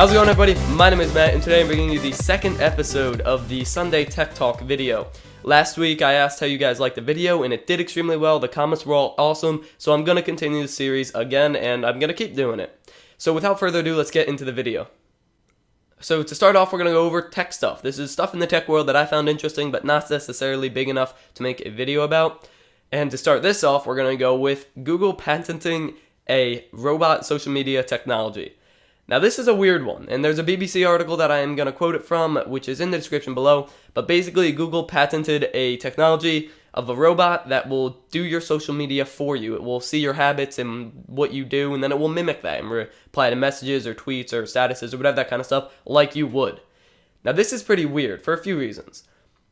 How's it going, everybody? My name is Matt, and today I'm bringing you the second episode of the Sunday Tech Talk video. Last week, I asked how you guys liked the video, and it did extremely well. The comments were all awesome, so I'm going to continue the series again, and I'm going to keep doing it. So without further ado, let's get into the video. So to start off, we're going to go over tech stuff. This is stuff in the tech world that I found interesting, but not necessarily big enough to make a video about. And to start this off, we're going to go with Google patenting a robot social media technology. Now this is a weird one, and there's a BBC article that I am going to quote it from, which is in the description below, but basically Google patented a technology of a robot that will do your social media for you. It will see your habits and what you do, and then it will mimic that and reply to messages or tweets or statuses or whatever, that kind of stuff, like you would. Now this is pretty weird for a few reasons.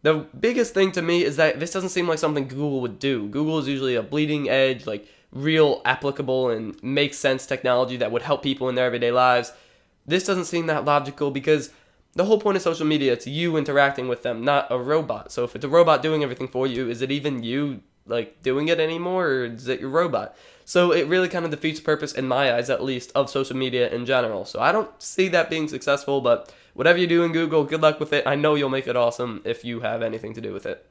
The biggest thing to me is that this doesn't seem like something Google would do. Google is usually a bleeding edge, like real applicable and makes sense technology that would help people in their everyday lives. This doesn't seem that logical because the whole point of social media, it's you interacting with them, not a robot. So if it's a robot doing everything for you, is it even you like doing it anymore, or is it your robot? So it really kind of defeats the purpose, in my eyes at least, of social media in general. So I don't see that being successful, but whatever you do in Google, good luck with it. I know you'll make it awesome if you have anything to do with it.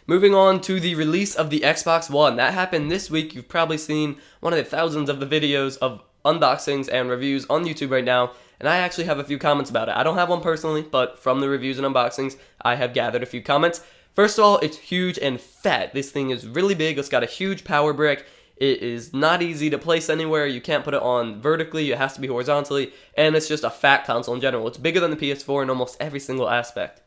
Moving on to the release of the Xbox One. That happened this week. You've probably seen one of the thousands of the videos of unboxings and reviews on YouTube right now, and I actually have a few comments about it. I don't have one personally, but from the reviews and unboxings, I have gathered a few comments. First of all, it's huge and fat. This thing is really big. It's got a huge power brick. It is not easy to place anywhere. You can't put it on vertically. It has to be horizontally, and it's just a fat console in general. It's bigger than the PS4 in almost every single aspect.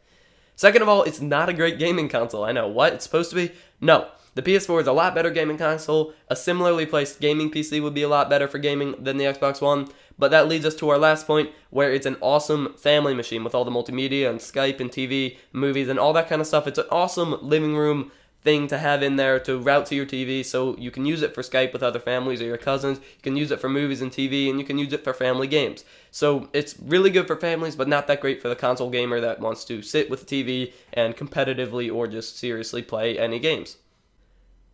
Second of all, it's not a great gaming console. I know, what? It's supposed to be? No. The PS4 is a lot better gaming console. A similarly placed gaming PC would be a lot better for gaming than the Xbox One. But that leads us to our last point, where it's an awesome family machine with all the multimedia and Skype and TV, movies, and all that kind of stuff. It's an awesome living room thing to have in there to route to your TV, so you can use it for Skype with other families or your cousins. You can use it for movies and TV, and you can use it for family games. So it's really good for families, but not that great for the console gamer that wants to sit with the TV and competitively or just seriously play any games.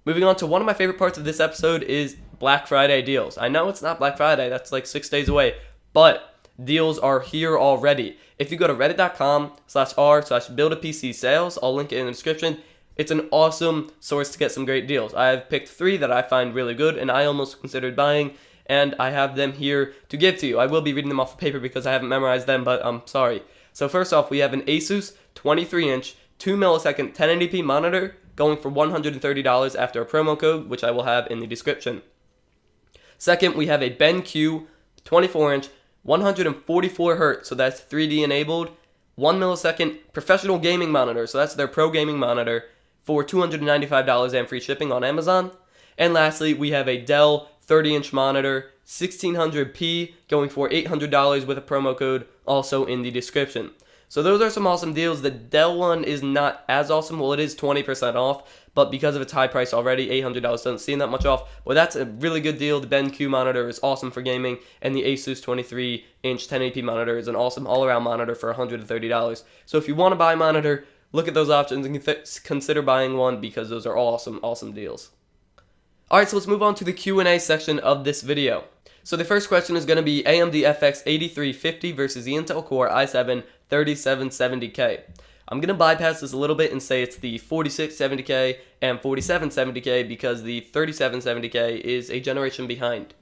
Moving on to one of my favorite parts of this episode is Black Friday deals. I know it's not Black Friday, that's like 6 days away, but deals are here already. If you go to reddit.com/r/buildapc sales, I'll link it in the description. It's an awesome source to get some great deals. I've picked 3 that I find really good and I almost considered buying, and I have them here to give to you. I will be reading them off the paper because I haven't memorized them, but I'm sorry. So first off, we have an Asus 23-inch 2 millisecond 1080p monitor going for $130 after a promo code, which I will have in the description. Second, we have a BenQ 24-inch 144Hz, so that's 3D enabled, 1 millisecond professional gaming monitor, so that's their pro gaming monitor, for $295 and free shipping on Amazon. And lastly, we have a Dell 30-inch monitor, 1600p, going for $800 with a promo code, also in the description. So those are some awesome deals. The Dell one is not as awesome. Well, it is 20% off, but because of its high price already, $800 doesn't seem that much off. Well, that's a really good deal. The BenQ monitor is awesome for gaming, and the Asus 23-inch 1080p monitor is an awesome all-around monitor for $130. So if you want to buy a monitor, look at those options and consider buying one, because those are awesome deals. Alright, so let's move on to the Q&A section of this video. So the first question is going to be AMD FX 8350 versus the Intel Core i7 3770K. I'm going to bypass this a little bit and say it's the 4670K and 4770K because the 3770K is a generation behind.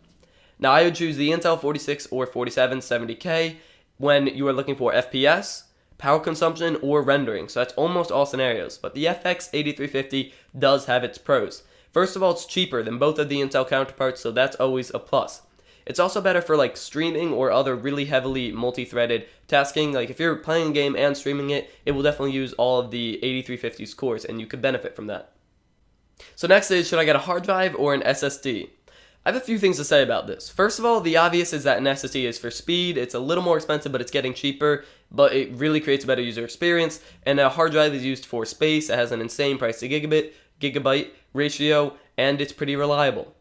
Now I would choose the Intel 46 or 4770K when you are looking for FPS, power consumption, or rendering. So that's almost all scenarios, but the FX 8350 does have its pros. First of all, it's cheaper than both of the Intel counterparts, so that's always a plus. It's also better for like streaming or other really heavily multi-threaded tasking. Like if you're playing a game and streaming it, it will definitely use all of the 8350's cores, and you could benefit from that. So next is, should I get a hard drive or an SSD? I have a few things to say about this. First of all, the obvious is that an SSD is for speed. It's a little more expensive, but it's getting cheaper, but it really creates a better user experience. And a hard drive is used for space. It has an insane price to gigabyte ratio, and it's pretty reliable.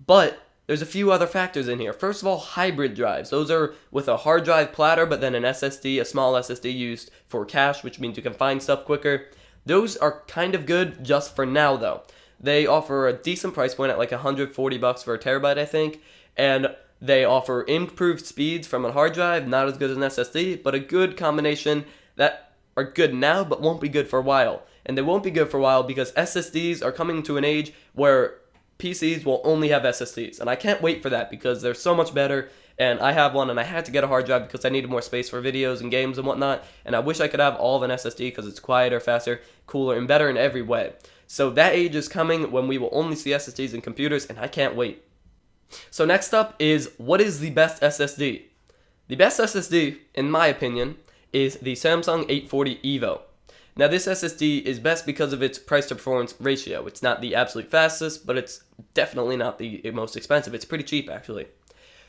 But there's a few other factors in here. First of all, hybrid drives. Those are with a hard drive platter, but then an SSD, a small SSD used for cache, which means you can find stuff quicker. Those are kind of good just for now, though. They offer a decent price point at like $140 for a terabyte, I think, and They offer improved speeds from a hard drive, not as good as an SSD, but a good combination that are good now but won't be good for a while. And they won't be good for a while because SSDs are coming to an age where PCs will only have SSDs. And I can't wait for that because they're so much better. And I have one, and I had to get a hard drive because I needed more space for videos and games and whatnot. And I wish I could have all of an SSD because it's quieter, faster, cooler, and better in every way. So that age is coming when we will only see SSDs in computers, and I can't wait. So next up is, what is the best SSD? The best SSD, in my opinion, is the Samsung 840 EVO. Now this SSD is best because of its price to performance ratio. It's not the absolute fastest, but it's definitely not the most expensive. It's pretty cheap actually.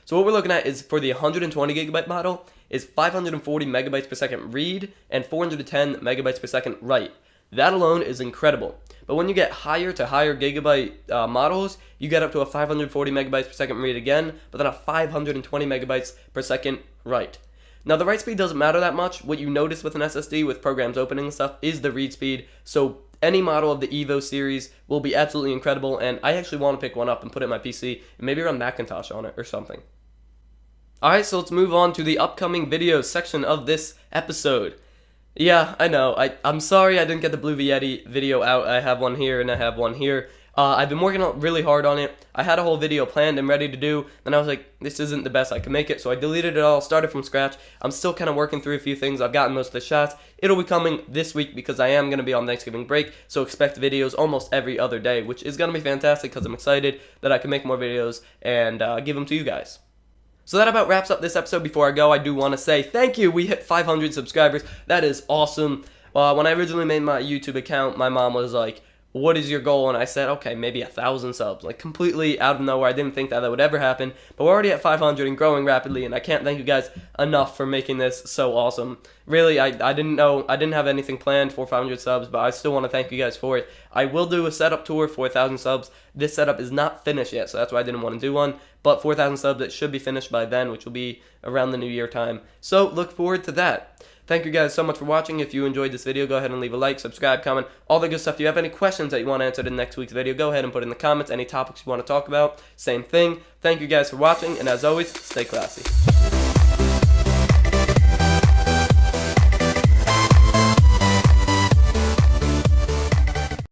So what we're looking at is, for the 120 gigabyte model, is 540 megabytes per second read and 410 megabytes per second write. That alone is incredible. But when you get higher to higher gigabyte models, you get up to a 540 megabytes per second read again, but then a 520 megabytes per second write. Now the write speed doesn't matter that much. What you notice with an SSD with programs opening and stuff is the read speed. So any model of the EVO series will be absolutely incredible, and I actually want to pick one up and put it in my PC and maybe run Macintosh on it or something. Alright, so let's move on to the upcoming videos section of this episode. Yeah, I know. I'm sorry I didn't get the Blue Yeti video out. I have one here and I have one here. I've been working really hard on it. I had a whole video planned and ready to do, and I was like, this isn't the best I can make it, so I deleted it all, started from scratch. I'm still kind of working through a few things. I've gotten most of the shots. It'll be coming this week because I am going to be on Thanksgiving break, so expect videos almost every other day, which is going to be fantastic because I'm excited that I can make more videos and give them to you guys. So that about wraps up this episode. Before I go, I do want to say thank you. We hit 500 subscribers. That is awesome. When I originally made my YouTube account, my mom was like, what is your goal? And I said, okay, maybe 1,000 subs. Like, completely out of nowhere. I didn't think that would ever happen. But we're already at 500 and growing rapidly, and I can't thank you guys enough for making this so awesome. Really, I didn't have anything planned for 500 subs, but I still want to thank you guys for it. I will do a setup tour for 1,000 subs. This setup is not finished yet, so that's why I didn't want to do one. But 4,000 subs, it should be finished by then, which will be around the New Year time. So look forward to that. Thank you guys so much for watching. If you enjoyed this video, go ahead and leave a like, subscribe, comment, all the good stuff. If you have any questions that you want answered in next week's video, go ahead and put in the comments. Any topics you want to talk about, same thing. Thank you guys for watching, and as always, stay classy.